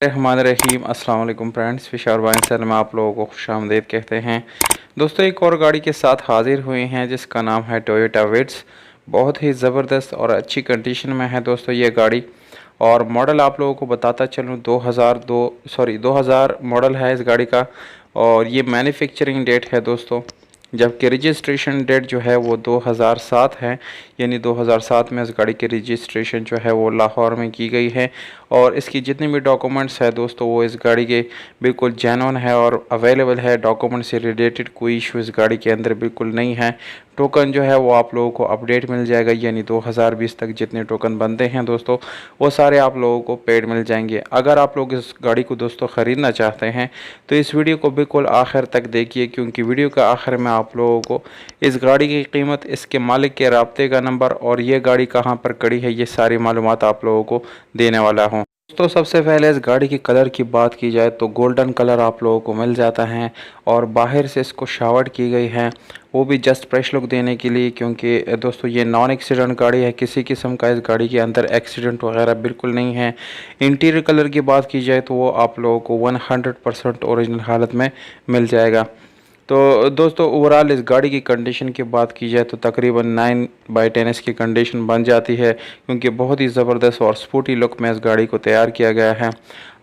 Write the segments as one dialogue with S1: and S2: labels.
S1: रहीम अस्सलाम वालेकुम friends, Fisher wine cell में आप लोगों को खुशामदीद कहते हैं। दोस्तों, एक और गाड़ी के साथ हाजिर हुए हैं जिसका नाम है टोयोटा विट्स। बहुत ही ज़बरदस्त और अच्छी कंडीशन में है दोस्तों ये गाड़ी। और मॉडल आप लोगों को बताता चलूँ, 2000 मॉडल है इस गाड़ी का। और ये मैन्युफैक्चरिंग डेट है दोस्तों, जबकि रजिस्ट्रेशन डेट जो है वो 2007 है। यानी 2007 में इस गाड़ी की रजिस्ट्रेशन जो है वो लाहौर में की गई है। और इसकी जितने भी डॉक्यूमेंट्स है दोस्तों वो इस गाड़ी के बिल्कुल जेन्युइन है और अवेलेबल है। डॉक्यूमेंट से रिलेटेड कोई इशू इस गाड़ी के अंदर बिल्कुल नहीं है। टोकन जो है वो आप लोगों को अपडेट मिल जाएगा, यानी 2020 तक जितने टोकन बनते हैं दोस्तों वो सारे आप लोगों को पेड मिल जाएंगे। अगर आप लोग इस गाड़ी को दोस्तों ख़रीदना चाहते हैं तो इस वीडियो को बिल्कुल आखिर तक देखिए, क्योंकि वीडियो के आखिर में आप लोगों को इस गाड़ी की कीमत, इसके मालिक के राब्ते का नंबर और ये गाड़ी कहाँ पर खड़ी है, ये सारी मालूमात आप लोगों को देने वाला हूँ। दोस्तों, सबसे पहले इस गाड़ी की कलर की बात की जाए तो गोल्डन कलर आप लोगों को मिल जाता है। और बाहर से इसको शावर्ड की गई है, वो भी जस्ट फ्रेश लुक देने के लिए, क्योंकि दोस्तों ये नॉन एक्सीडेंट गाड़ी है। किसी किस्म का इस गाड़ी के अंदर एक्सीडेंट वगैरह बिल्कुल नहीं है। इंटीरियर कलर की बात की जाए तो वो आप लोगों को 100% ओरिजिनल हालत में मिल जाएगा। तो दोस्तों, ओवरऑल इस गाड़ी की कंडीशन की बात की जाए तो तकरीबन 9/10 इसकी कंडीशन बन जाती है, क्योंकि बहुत ही ज़बरदस्त और स्पोर्टी लुक में इस गाड़ी को तैयार किया गया है।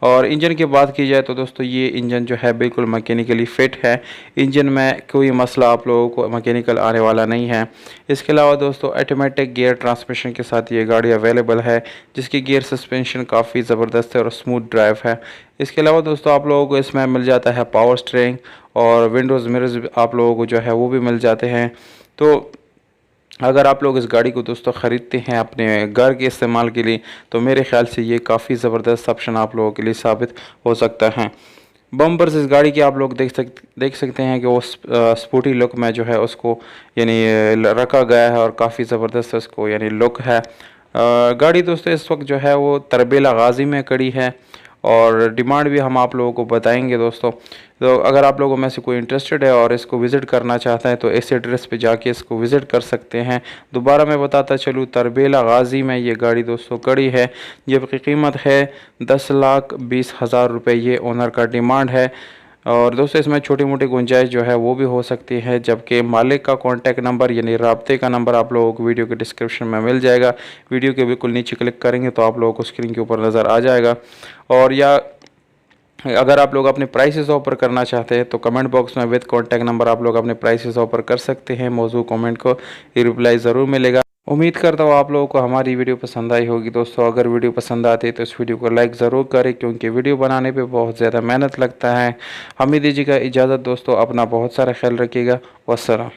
S1: और इंजन की बात की जाए तो दोस्तों ये इंजन जो है बिल्कुल मैकेनिकली फ़िट है। इंजन में कोई मसला आप लोगों को मैकेनिकल आने वाला नहीं है। इसके अलावा दोस्तों ऑटोमेटिक गियर ट्रांसमिशन के साथ ये गाड़ी अवेलेबल है, जिसकी गियर सस्पेंशन काफ़ी ज़बरदस्त है और स्मूथ ड्राइव है। इसके अलावा दोस्तों आप लोगों को इसमें मिल जाता है पावर स्टीयरिंग और विंडोज़ मिरर्स आप लोगों को जो है वो भी मिल जाते हैं। तो अगर आप लोग इस गाड़ी को दोस्तों ख़रीदते हैं अपने घर के इस्तेमाल के लिए तो मेरे ख़्याल से ये काफ़ी ज़बरदस्त ऑप्शन आप लोगों के लिए साबित हो सकता है। बम्पर्स इस गाड़ी की आप लोग देख सकते हैं कि वो स्पोर्टी लुक में जो है उसको यानी रखा गया है और काफ़ी ज़बरदस्त उसको यानी लुक है। गाड़ी दोस्तों इस वक्त जो है वो तरबेला गाज़ी में खड़ी है और डिमांड भी हम आप लोगों को बताएंगे दोस्तों। तो अगर आप लोगों में से कोई इंटरेस्टेड है और इसको विज़िट करना चाहता है तो इस एड्रेस पे जाके इसको विज़िट कर सकते हैं। दोबारा मैं बताता चलूँ, तरबेला गाज़ी में ये गाड़ी दोस्तों खड़ी है, जबकि कीमत है 10,20,000 रुपये। ये ओनर का डिमांड है। और दोस्तों इसमें छोटी मोटी गुंजाइश जो है वो भी हो सकती है, जबकि मालिक का कॉन्टैक्ट नंबर यानी राब्ते का नंबर आप लोगों को वीडियो के डिस्क्रिप्शन में मिल जाएगा। वीडियो के बिल्कुल नीचे क्लिक करेंगे तो आप लोगों को स्क्रीन के ऊपर नज़र आ जाएगा। और या अगर आप लोग अपने प्राइसेस ऑफर करना चाहते हैं तो कमेंट बॉक्स में विद कॉन्टैक्ट नंबर आप लोग अपने प्राइसेस ऑफर कर सकते हैं। मौजूद कमेंट को रिप्लाई ज़रूर मिलेगा। उम्मीद करता हूँ आप लोगों को हमारी वीडियो पसंद आई होगी। दोस्तों, अगर वीडियो पसंद आती है तो इस वीडियो को लाइक ज़रूर करें, क्योंकि वीडियो बनाने पे बहुत ज़्यादा मेहनत लगता है। हमें दीजिएगा इजाज़त दोस्तों, अपना बहुत सारा ख्याल रखिएगा। वस्सलाम।